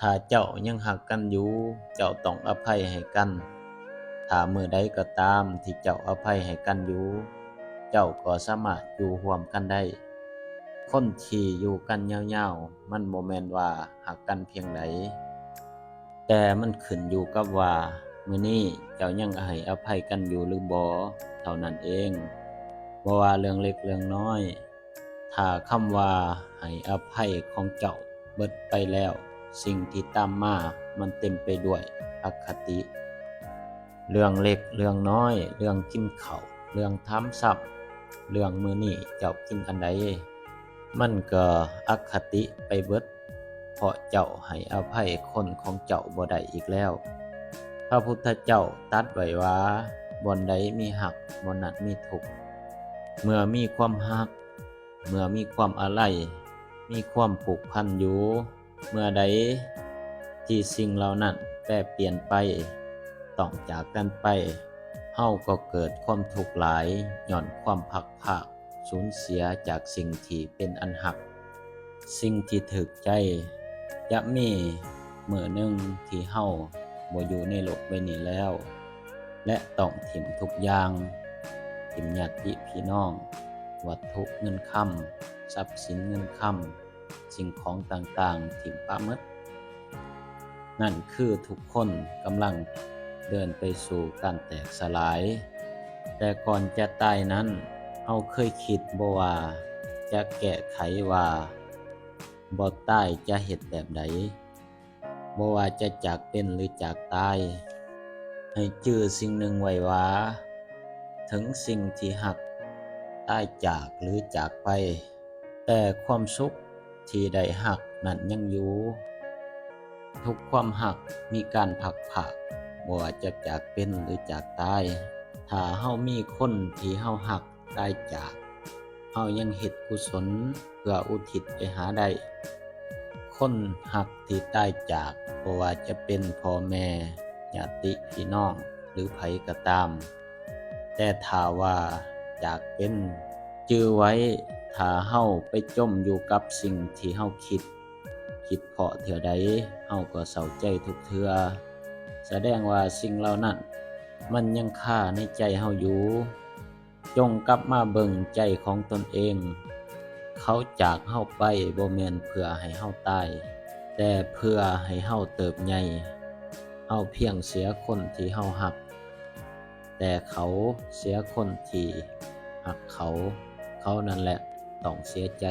ถ้าเจ้ายังหักกันอยู่เจ้าต้องอภัยให้กันถ้ามื้อใดก็ตามที่เจ้าอภัยให้กันอยู่เจ้าก็สามารถอยู่ร่วมกันได้คนที่อยู่กันยาวๆมันบ่แม่นว่าหักกันเพียงใดแต่มันขึ้นอยู่กับว่ามื้อนี้เจ้ายังให้อภัยกันอยู่หรือบ่เท่านั้นเองบ่ว่าเรื่องเล็กเรื่องน้อยถ้าคำว่าให้อภัยของเจ้าเบิดไปแล้วสิ่งที่ตามมามันเต็มไปด้วยอคติเรื่องเล็กเรื่องน้อยเรื่องกินข้าวเรื่องถามทรัพย์เรื่องมื้อนี้เจ้ากินอันใดมันก็อคติไปเบิดเพราะเจ้าให้อภัยคนของเจ้าบ่ได้อีกแล้วพระพุทธเจ้าตรัสไว้ว่าบ่อนใดมีหักบ่อนนั้นมีทุกข์เมื่อมีความหักเมื่อมีความอาลัยมีความผูกพันอยู่เมื่อใดที่สิ่งเหล่านั้นแปรเปลี่ยนไปต้องจากกันไปเฮาก็เกิดความทุกข์หลายย้อนความพักภาคสูญเสียจากสิ่งที่เป็นอันหักสิ่งที่ถึกใจจะมีมื้อหนึ่งที่เฮาบ่อยู่ในโลกใบนี้แล้วและต้องถิ้มทุกอย่างถิ้มญาติพี่น้องวัตถุเงินคำทรัพย์สินเงินคำสิ่งของต่างๆถิ้มปะหมดนั่นคือทุกคนกำลังเดินไปสู่การแตกสลายแต่ก่อนจะตายนั้นเฮาเคยคิดบ่ว่าจะแก้ไขว่าบ่ตายจะเฮ็ดแบบใดบ่ว่าจะจากเป็นหรือจากตายให้จื้อสิ่งหนึ่งไว้ว่าถึงสิ่งที่หักตายจากหรือจากไปแต่ความสุขที่ได้หักนั้นยังอยู่ทุกความหักมีการพักผากบ่ว่าจะจากเป็นหรือจากตายถ้าเฮามีคนที่เฮาหักตายจากเฮายังเฮ็ดกุศลเพื่ออุทิศไปหาได้คนหักที่ตายจากบ่ว่าจะเป็นพ่อแม่ญาติพี่น้องหรือไผก็ตามแต่ถ้าว่าจากเป็นจื้อไว้ถ้าเฮาไปจมอยู่กับสิ่งที่เฮาคิดเพราะเทื่อใดเฮาก็เศร้าใจทุกเทื่อแสดงว่าสิ่งเหล่านั้นมันยังคาในใจเฮาอยู่จงกลับมาเบิ่งใจของตนเองเขาจากเฮาไปบ่แม่นเพื่อให้เฮาตายแต่เพื่อให้เฮาเติบใหญ่เฮาเพียงเสียคนที่เฮารักแต่เขาเสียคนที่รักเขานั่นแหละต้องเสียใจ